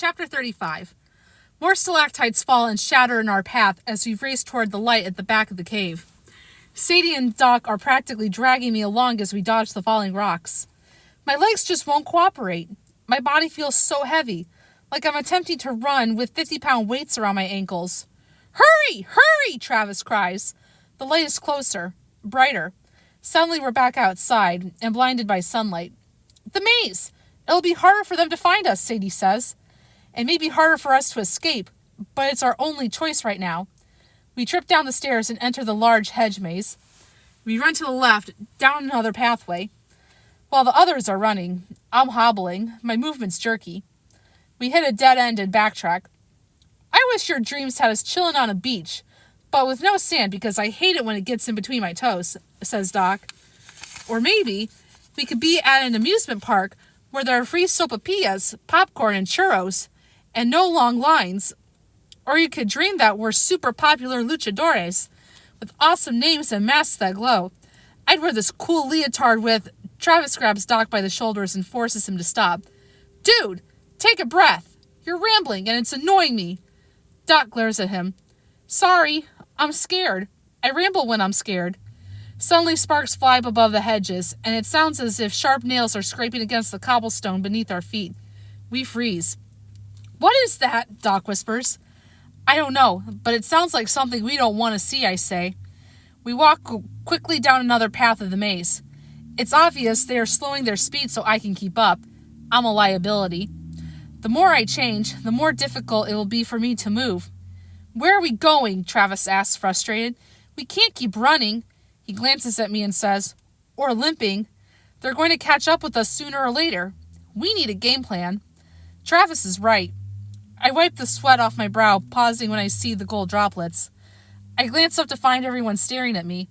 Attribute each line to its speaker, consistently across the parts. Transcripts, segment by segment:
Speaker 1: Chapter 35. More stalactites fall and shatter in our path as we race toward the light at the back of the cave. Sadie and Doc are practically dragging me along as we dodge the falling rocks. My legs just won't cooperate. My body feels so heavy, like I'm attempting to run with 50-pound weights around my ankles. "Hurry! Hurry!" Travis cries. The light is closer, brighter. Suddenly we're back outside and blinded by sunlight. "The maze! It'll be harder for them to find us," Sadie says. "It may be harder for us to escape, but it's our only choice right now." We trip down the stairs and enter the large hedge maze. We run to the left, down another pathway. While the others are running, I'm hobbling, my movements jerky. We hit a dead end and backtrack. "I wish your dreams had us chilling on a beach, but with no sand because I hate it when it gets in between my toes," says Doc. "Or maybe we could be at an amusement park where there are free sopapillas, popcorn, and churros, and no long lines. Or you could dream that we're super popular luchadores, with awesome names and masks that glow. I'd wear this cool leotard with..." Travis grabs Doc by the shoulders and forces him to stop. "Dude, take a breath. You're rambling and it's annoying me." Doc glares at him. "Sorry, I'm scared. I ramble when I'm scared." Suddenly sparks fly up above the hedges, and it sounds as if sharp nails are scraping against the cobblestone beneath our feet. We freeze. "What is that?" Doc whispers. "I don't know, but it sounds like something we don't want to see," I say. We walk quickly down another path of the maze. It's obvious they are slowing their speed so I can keep up. I'm a liability. The more I change, the more difficult it will be for me to move. "Where are we going?" Travis asks, frustrated. "We can't keep running." He glances at me and says, "Or limping. They're going to catch up with us sooner or later. We need a game plan." Travis is right. I wipe the sweat off my brow, pausing when I see the gold droplets. I glance up to find everyone staring at me.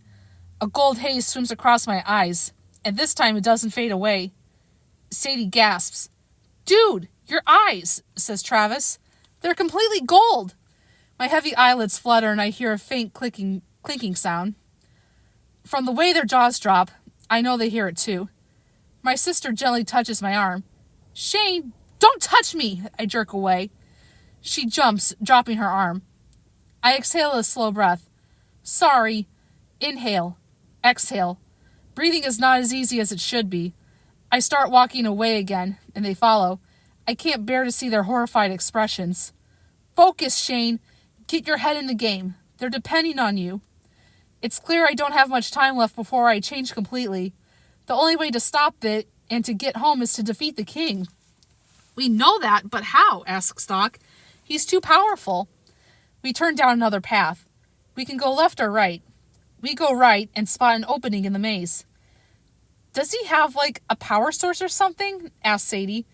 Speaker 1: A gold haze swims across my eyes, and this time it doesn't fade away. Sadie gasps. "Dude, your eyes," says Travis. "They're completely gold." My heavy eyelids flutter and I hear a faint clinking sound. From the way their jaws drop, I know they hear it too. My sister gently touches my arm. "Shane, don't touch me!" I jerk away. She jumps, dropping her arm. I exhale a slow breath. "Sorry." Inhale. Exhale. Breathing is not as easy as it should be. I start walking away again, and they follow. I can't bear to see their horrified expressions. "Focus, Shane. Get your head in the game. They're depending on you." It's clear I don't have much time left before I change completely. The only way to stop it and to get home is to defeat the king. "We know that, but how?" asks Doc. "He's too powerful." We turn down another path. We can go left or right. We go right and spot an opening in the maze. "Does he have, like, a power source or something?" asks Sadie.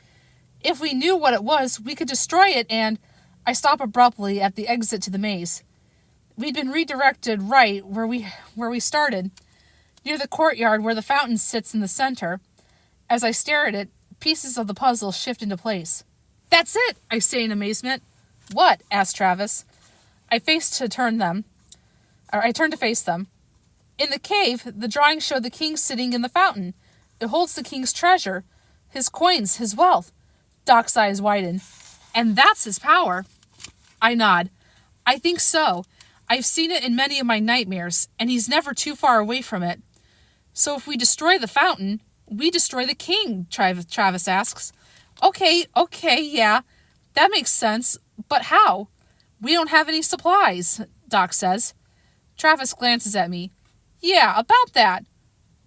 Speaker 1: "If we knew what it was, we could destroy it and..." I stop abruptly at the exit to the maze. We'd been redirected right where we started, near the courtyard where the fountain sits in the center. As I stare at it, pieces of the puzzle shift into place. "That's it," I say in amazement. "What?" asks Travis. I turn to face them. In the cave, the drawing showed the king sitting in the fountain. It holds the king's treasure, his coins, his wealth. Doc's eyes widen. "And that's his power." I nod. "I think so. I've seen it in many of my nightmares, and he's never too far away from it." "So if we destroy the fountain, we destroy the king," Travis asks. Okay, yeah, that makes sense. But how? "We don't have any supplies," Doc says. Travis glances at me. "Yeah, about that.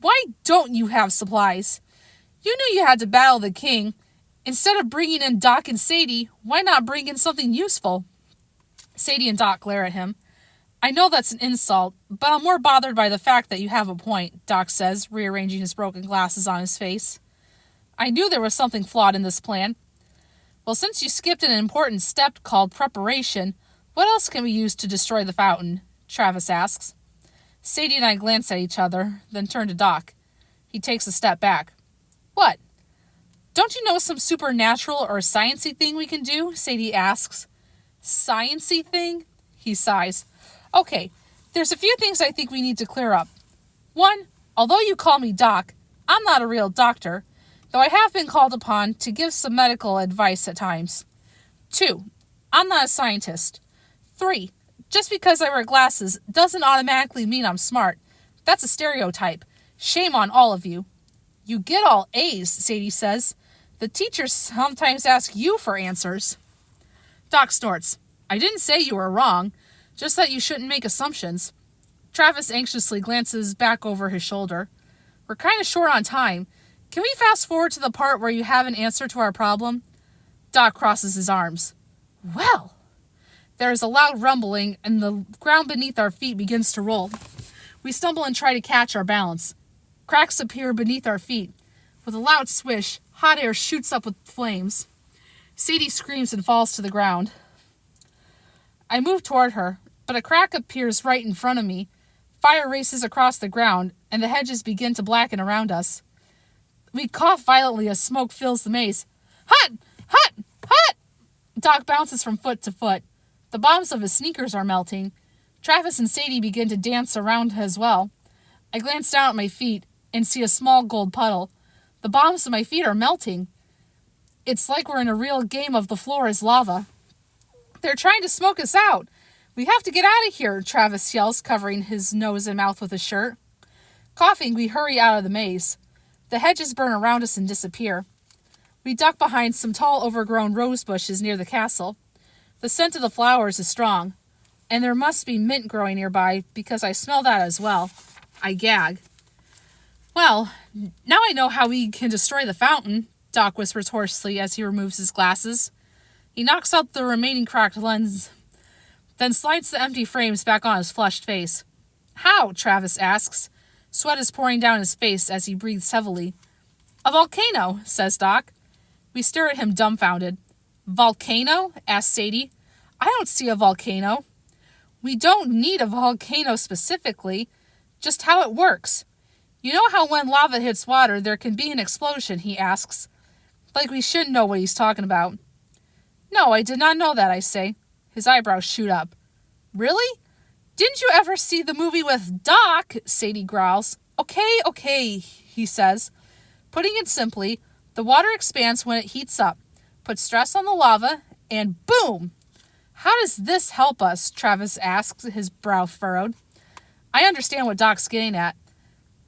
Speaker 1: Why don't you have supplies? You knew you had to battle the king. Instead of bringing in Doc and Sadie, why not bring in something useful?" Sadie and Doc glare at him. "I know that's an insult, but I'm more bothered by the fact that you have a point," Doc says, rearranging his broken glasses on his face. "I knew there was something flawed in this plan." "Well, since you skipped an important step called preparation, what else can we use to destroy the fountain?" Travis asks. Sadie and I glance at each other, then turn to Doc. He takes a step back. "What? Don't you know some supernatural or sciencey thing we can do?" Sadie asks. "Sciencey thing?" He sighs. "Okay, there's a few things I think we need to clear up. One, although you call me Doc, I'm not a real doctor, though I have been called upon to give some medical advice at times. 2. I'm not a scientist. 3. Just because I wear glasses doesn't automatically mean I'm smart. That's a stereotype. Shame on all of you. You get all A's, Sadie says. The teachers sometimes ask you for answers. Doc snorts. I didn't say you were wrong, just that you shouldn't make assumptions. Travis anxiously glances back over his shoulder. We're kind of short on time. Can we fast forward to the part where you have an answer to our problem? Doc crosses his arms. Well. There is a loud rumbling, and the ground beneath our feet begins to roll. We stumble and try to catch our balance. Cracks appear beneath our feet. With a loud swish, hot air shoots up with flames. Sadie screams and falls to the ground. I move toward her, but a crack appears right in front of me. Fire races across the ground, and the hedges begin to blacken around us. We cough violently as smoke fills the maze. Hot! Hot! Hot! Doc bounces from foot to foot. The bottoms of his sneakers are melting. Travis and Sadie begin to dance around as well. I glance down at my feet and see a small gold puddle. The bottoms of my feet are melting. It's like we're in a real game of the floor is lava. They're trying to smoke us out. We have to get out of here, Travis yells, covering his nose and mouth with his shirt. Coughing, we hurry out of the maze. The hedges burn around us and disappear. We duck behind some tall, overgrown rose bushes near the castle. The scent of the flowers is strong, and there must be mint growing nearby because I smell that as well. I gag. Well, now I know how we can destroy the fountain, Doc whispers hoarsely as he removes his glasses. He knocks out the remaining cracked lens, then slides the empty frames back on his flushed face. How? Travis asks. Sweat is pouring down his face as he breathes heavily. A volcano, says Doc. We stare at him dumbfounded. Volcano? Asks Sadie. I don't see a volcano. We don't need a volcano specifically, just how it works. You know how when lava hits water there can be an explosion, he asks. Like we should know what he's talking about. No, I did not know that, I say. His eyebrows shoot up. Really? Didn't you ever see the movie with Doc? Sadie growls. Okay, he says. Putting it simply, the water expands when it heats up. Put stress on the lava, and boom! How does this help us? Travis asks, his brow furrowed. I understand what Doc's getting at.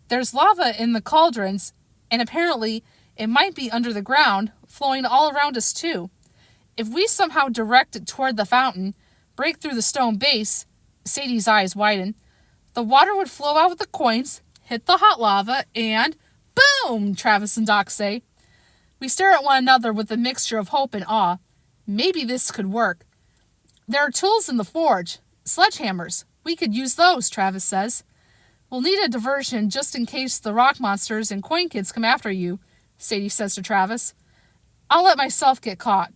Speaker 1: There's lava in the cauldrons, and apparently it might be under the ground, flowing all around us too. If we somehow direct it toward the fountain, break through the stone base, Sadie's eyes widen, the water would flow out with the coins, hit the hot lava, and boom! Travis and Doc say. We stare at one another with a mixture of hope and awe. Maybe this could work. There are tools in the forge. Sledgehammers. We could use those, Travis says. We'll need a diversion just in case the rock monsters and coin kids come after you, Sadie says to Travis. I'll let myself get caught.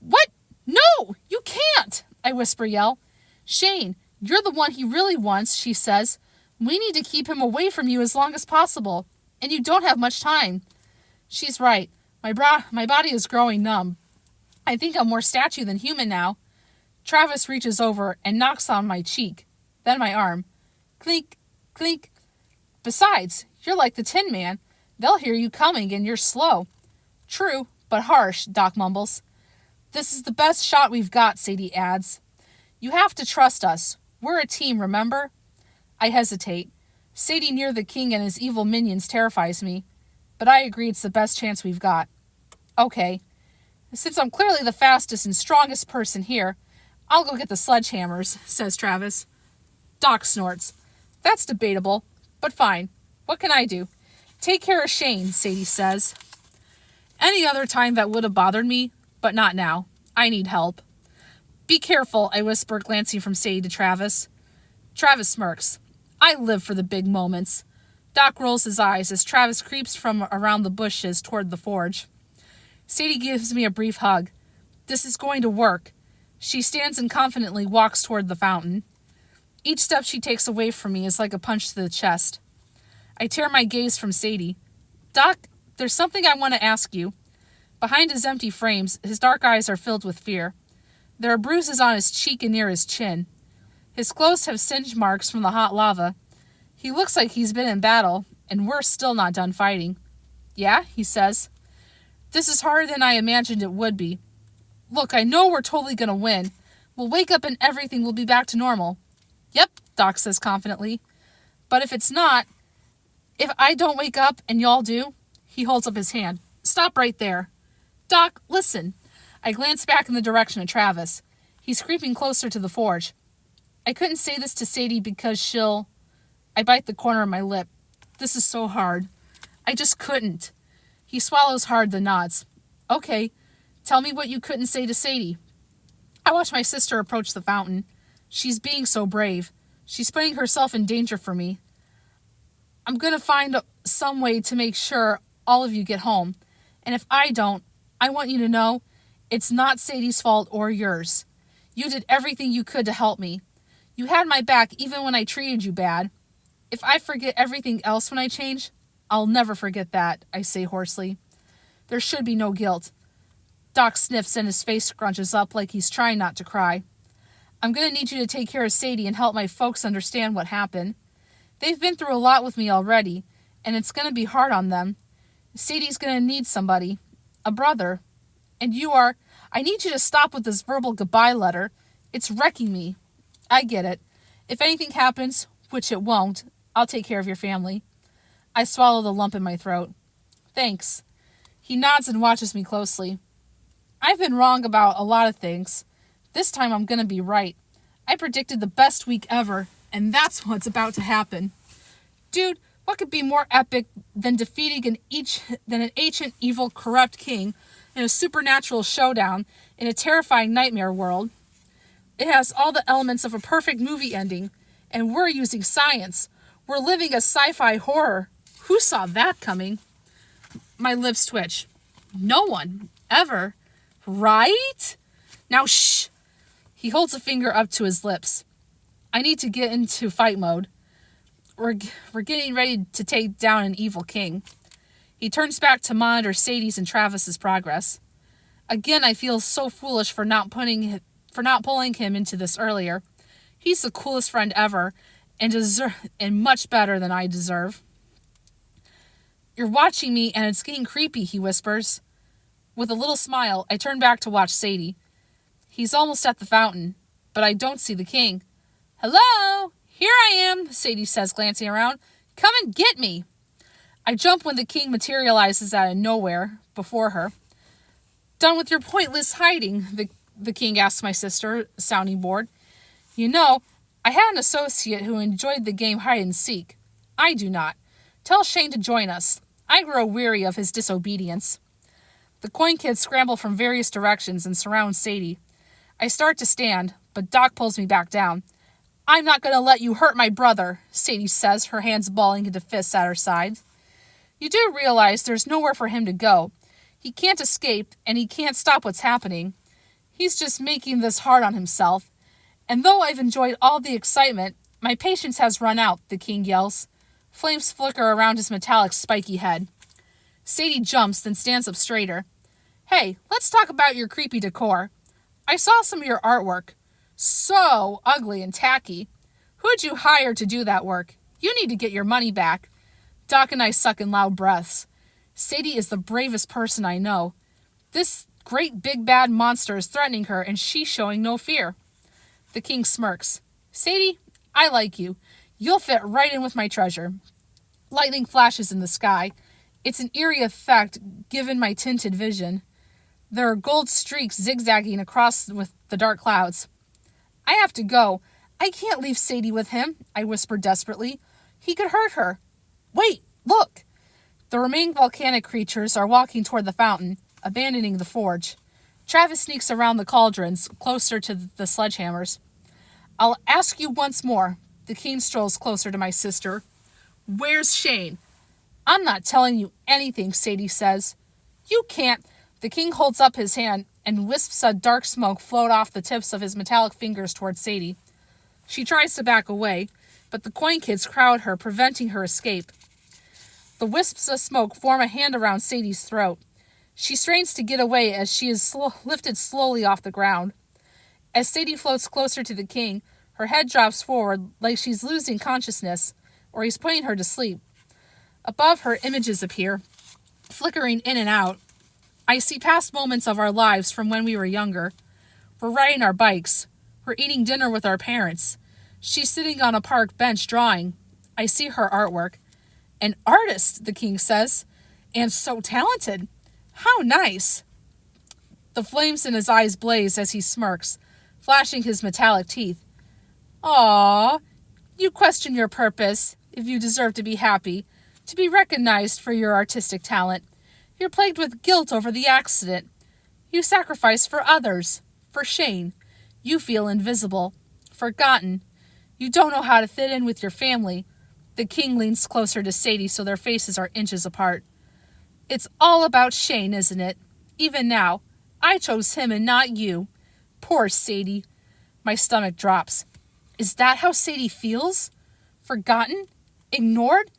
Speaker 1: What? No! You can't! I yell. Shane, you're the one he really wants, she says. We need to keep him away from you as long as possible. And you don't have much time. She's right. My body is growing numb. I think I'm more statue than human now. Travis reaches over and knocks on my cheek, then my arm. Clink, clink. Besides, you're like the Tin Man. They'll hear you coming and you're slow. True, but harsh, Doc mumbles. This is the best shot we've got, Sadie adds. You have to trust us. We're a team, remember? I hesitate. Sadie near the king and his evil minions terrifies me, but I agree it's the best chance we've got. Okay. Since I'm clearly the fastest and strongest person here, I'll go get the sledgehammers, says Travis. Doc snorts. That's debatable, but fine. What can I do? Take care of Shane, Sadie says. Any other time that would have bothered me, but not now. I need help. Be careful, I whisper, glancing from Sadie to Travis. Travis smirks. I live for the big moments. Doc rolls his eyes as Travis creeps from around the bushes toward the forge. Sadie gives me a brief hug. This is going to work. She stands and confidently walks toward the fountain. Each step she takes away from me is like a punch to the chest. I tear my gaze from Sadie. Doc, there's something I want to ask you. Behind his empty frames, his dark eyes are filled with fear. There are bruises on his cheek and near his chin. His clothes have singe marks from the hot lava. He looks like he's been in battle, and we're still not done fighting. Yeah, he says. This is harder than I imagined it would be. Look, I know we're totally gonna win. We'll wake up and everything will be back to normal. Yep, Doc says confidently. But if it's not, if I don't wake up and y'all do, he holds up his hand. Stop right there. Doc, listen. I glance back in the direction of Travis. He's creeping closer to the forge. I couldn't say this to Sadie because she'll... I bite the corner of my lip. This is so hard. I just couldn't. He swallows hard, then nods. Okay, tell me what you couldn't say to Sadie. I watch my sister approach the fountain. She's being so brave. She's putting herself in danger for me. I'm gonna find some way to make sure all of you get home. And if I don't, I want you to know it's not Sadie's fault or yours. You did everything you could to help me. You had my back even when I treated you bad. If I forget everything else when I change, I'll never forget that, I say hoarsely. There should be no guilt. Doc sniffs and his face scrunches up like he's trying not to cry. I'm going to need you to take care of Sadie and help my folks understand what happened. They've been through a lot with me already, and it's going to be hard on them. Sadie's going to need somebody, a brother. And you are... I need you to stop with this verbal goodbye letter. It's wrecking me. I get it. If anything happens, which it won't, I'll take care of your family. I swallow the lump in my throat. Thanks. He nods and watches me closely. I've been wrong about a lot of things. This time I'm going to be right. I predicted the best week ever, and that's what's about to happen. Dude, what could be more epic than defeating an ancient, evil, corrupt king in a supernatural showdown in a terrifying nightmare world? It has all the elements of a perfect movie ending, and we're using science. We're living a sci-fi horror. Who saw that coming? My lips twitch. No one. Ever. Right? Now shh. He holds a finger up to his lips. I need to get into fight mode. We're getting ready to take down an evil king. He turns back to monitor Sadie's and Travis's progress. Again, I feel so foolish for not pulling him into this earlier. He's the coolest friend ever, and much better than I deserve. You're watching me, and it's getting creepy, he whispers. With a little smile, I turn back to watch Sadie. He's almost at the fountain, but I don't see the king. Hello! Here I am, Sadie says, glancing around. Come and get me! I jump when the king materializes out of nowhere before her. Done with your pointless hiding, the king asks my sister, sounding bored. You know, I had an associate who enjoyed the game hide and seek. I do not. Tell Shane to join us. I grow weary of his disobedience. The coin kids scramble from various directions and surround Sadie. I start to stand, but Doc pulls me back down. I'm not going to let you hurt my brother, Sadie says, her hands balling into fists at her sides. You do realize there's nowhere for him to go. He can't escape, and he can't stop what's happening. He's just making this hard on himself. And though I've enjoyed all the excitement, my patience has run out, the king yells. Flames flicker around his metallic, spiky head. Sadie jumps, then stands up straighter. Hey, let's talk about your creepy decor. I saw some of your artwork. So ugly and tacky. Who'd you hire to do that work? You need to get your money back. Doc and I suck in loud breaths. Sadie is the bravest person I know. This great big bad monster is threatening her, and she's showing no fear. The king smirks. Sadie, I like you. You'll fit right in with my treasure. Lightning flashes in the sky. It's an eerie effect given my tinted vision. There are gold streaks zigzagging across with the dark clouds. I have to go. I can't leave Sadie with him, I whispered desperately. He could hurt her. Wait, look! The remaining volcanic creatures are walking toward the fountain, abandoning the forge. Travis sneaks around the cauldrons, closer to the sledgehammers. I'll ask you once more. The king strolls closer to my sister. Where's Shane? I'm not telling you anything, Sadie says. You can't. The king holds up his hand, and wisps of dark smoke float off the tips of his metallic fingers toward Sadie. She tries to back away, but the coin kids crowd her, preventing her escape. The wisps of smoke form a hand around Sadie's throat. She strains to get away as she is lifted slowly off the ground. As Sadie floats closer to the king, her head drops forward like she's losing consciousness, or he's putting her to sleep. Above her, images appear, flickering in and out. I see past moments of our lives from when we were younger. We're riding our bikes. We're eating dinner with our parents. She's sitting on a park bench drawing. I see her artwork. An artist, the king says, and so talented. How nice. The flames in his eyes blaze as he smirks, flashing his metallic teeth. Aw, you question your purpose, if you deserve to be happy, to be recognized for your artistic talent. You're plagued with guilt over the accident. You sacrifice for others, for Shane. You feel invisible, forgotten. You don't know how to fit in with your family. The king leans closer to Sadie so their faces are inches apart. It's all about Shane, isn't it? Even now, I chose him and not you. Poor Sadie. My stomach drops. Is that how Sadie feels? Forgotten? Ignored?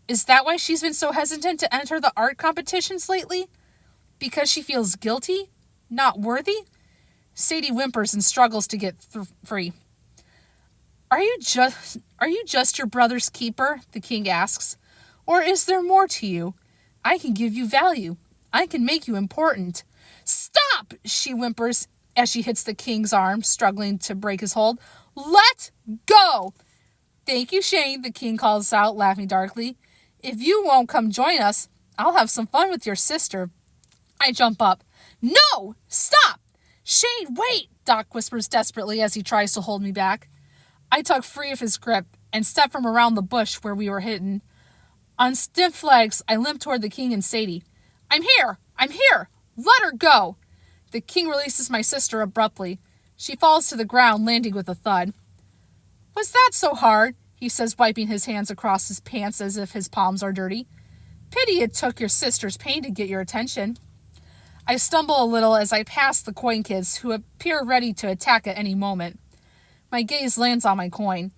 Speaker 1: Is that why she's been so hesitant to enter the art competitions lately? Because she feels guilty? Not worthy? Sadie whimpers and struggles to get free. Are you just your brother's keeper? The king asks. Or is there more to you? I can give you value. I can make you important. Stop! She whimpers as she hits the king's arm, struggling to break his hold. Let go! Thank you, Shane, the king calls out, laughing darkly. If you won't come join us, I'll have some fun with your sister. I jump up. No! Stop! Shane, wait! Doc whispers desperately as he tries to hold me back. I tug free of his grip and step from around the bush where we were hidden. On stiff legs, I limp toward the king and Sadie. I'm here! I'm here! Let her go! The king releases my sister abruptly. She falls to the ground, landing with a thud. Was that so hard? He says, wiping his hands across his pants as if his palms are dirty. Pity it took your sister's pain to get your attention. I stumble a little as I pass the coin kids, who appear ready to attack at any moment. My gaze lands on my coin.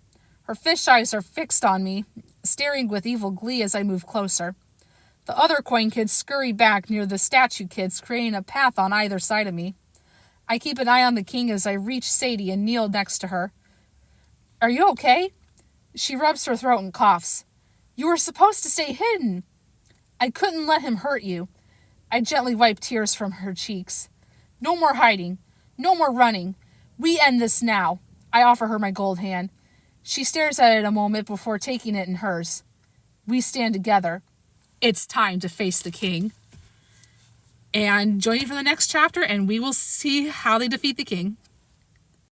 Speaker 1: Her fish eyes are fixed on me, staring with evil glee as I move closer. The other coin kids scurry back near the statue kids, creating a path on either side of me. I keep an eye on the king as I reach Sadie and kneel next to her. Are you okay? She rubs her throat and coughs. You were supposed to stay hidden. I couldn't let him hurt you. I gently wipe tears from her cheeks. No more hiding. No more running. We end this now. I offer her my gold hand. She stares at it a moment before taking it in hers. We stand together. It's time to face the king. And join me for the next chapter, and we will see how they defeat the king.